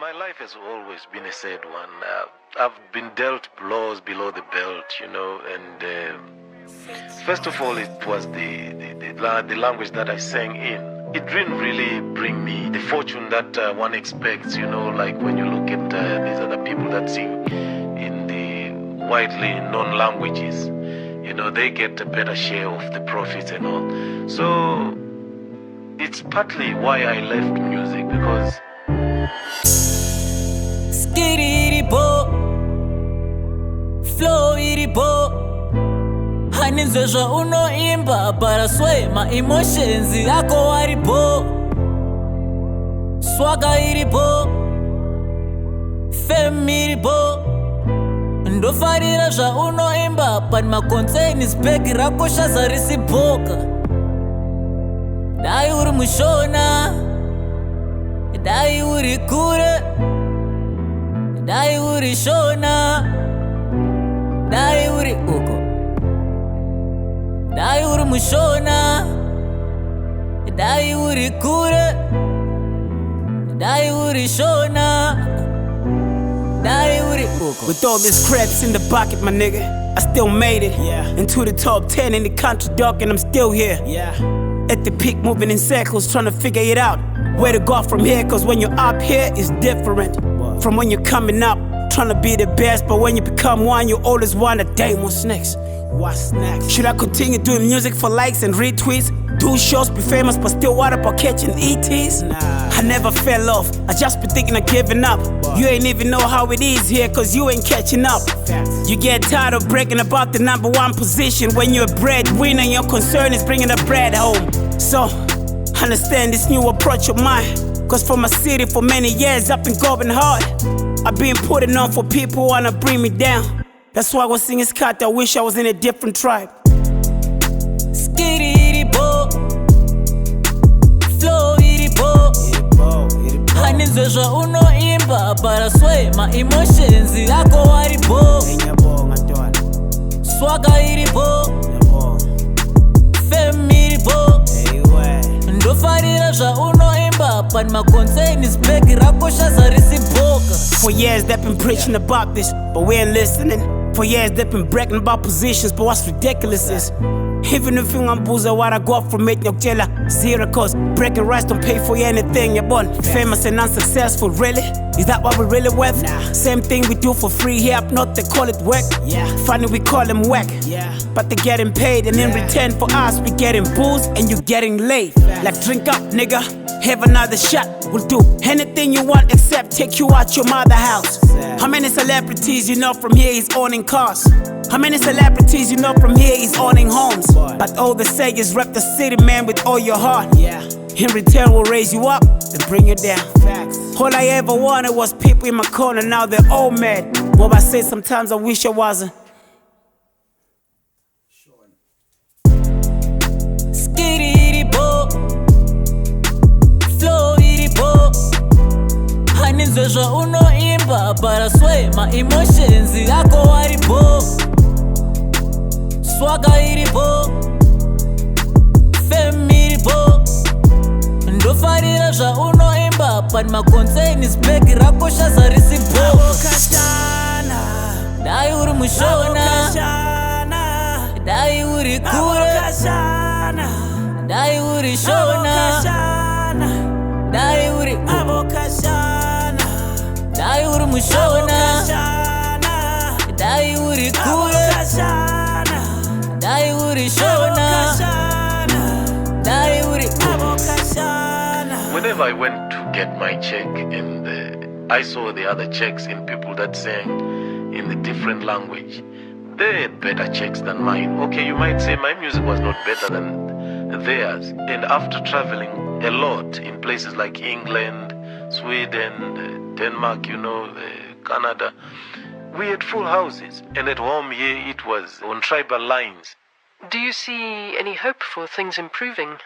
My life has always been a sad one. I've been dealt blows below the belt, and first of all, it was the language that I sang in. It didn't really bring me the fortune that one expects, like when you look at these other people that sing in the widely known languages, they get a better share of the profits and all. So it's partly why I left music, because Skitty bo, flow iri bo. Haninzvezva unoimba bara sway ma emotions yako ari bo. Swaga iri bo, fem iri bo. Ndofarira zva unoimba but ma concern is big rako shaza risiboka. Dai uri mushona, dai uri kure, dai uri shona, dai uri uko, dai uri mushona, dai uri kure, dai uri shona, dai uri uko. With all this craps in the pocket, my nigga, I still made it into the top 10 in the country, dog, and I'm still here. At the peak, moving in circles, trying to figure it out. Where to go from here, cause when you're up here, it's different from when you're coming up, trying to be the best. But when you become one, you always wonder, dang, what's next? What's next? Should I continue doing music for likes and retweets? Do shows, be famous, but still worried about catching ETs? Nah. I never fell off, I just been thinking of giving up. You ain't even know how it is here, cause you ain't catching up. You get tired of bragging about the #1 position. When you're a breadwinner, your concern is bringing the bread home. So, understand this new approach of mine, cause from my city for many years I've been going hard. I've been putting on for people who wanna bring me down. That's why I was singing Scott, I wish I was in a different tribe. Skitty bo, flow iri bo. Haninzvezva unoimba bara sway ma emotions yako ari bo. Swaga iri bo, fem iri bo. Ndofarira zva unoimba but my concern is big rako shaza risiboka. For years they've been preaching about this, but we ain't listening. For years they've been bragging about positions, but what's ridiculous is even if you want boozer, what I got from it, Nyokjela, zero cause breaking rights don't pay for you anything, you're born famous and unsuccessful, really? Is that what we really worth? Nah. Same thing we do for free here up north, they call it work. Funny we call them whack, but they're getting paid, and in return for us, we getting booze and you getting laid. Like drink up, nigga, have another shot. We'll do anything you want except take you out your mother house. How many celebrities you know from here is owning cars? How many celebrities you know from here is owning homes? But all they say is rep the city, man, with all your heart. In return, we'll raise you up and bring you down. All I ever wanted was people in my corner, now they're all mad. What I say, sometimes I wish I wasn't. Skitty bo, flow iri bo. Haninzvezva unoimba bara sway ma emotions yako ari bo. Swaga iri bo, fem iri bo. Ndofarira zva unoimba but my concern is big rako shaza risiboka. Dai uri mushona, dai uri kure, dai uri shona, dai uri dai uri mushona, dai uri kure, dai uri shona, dai uri. whenever I went to get my check, and I saw the other checks in people that sang in a different language, they had better checks than mine. Okay, you might say my music was not better than theirs. And after traveling a lot in places like England, Sweden, Denmark, Canada, we had full houses. And at home here, it was on tribal lines. Do you see any hope for things improving?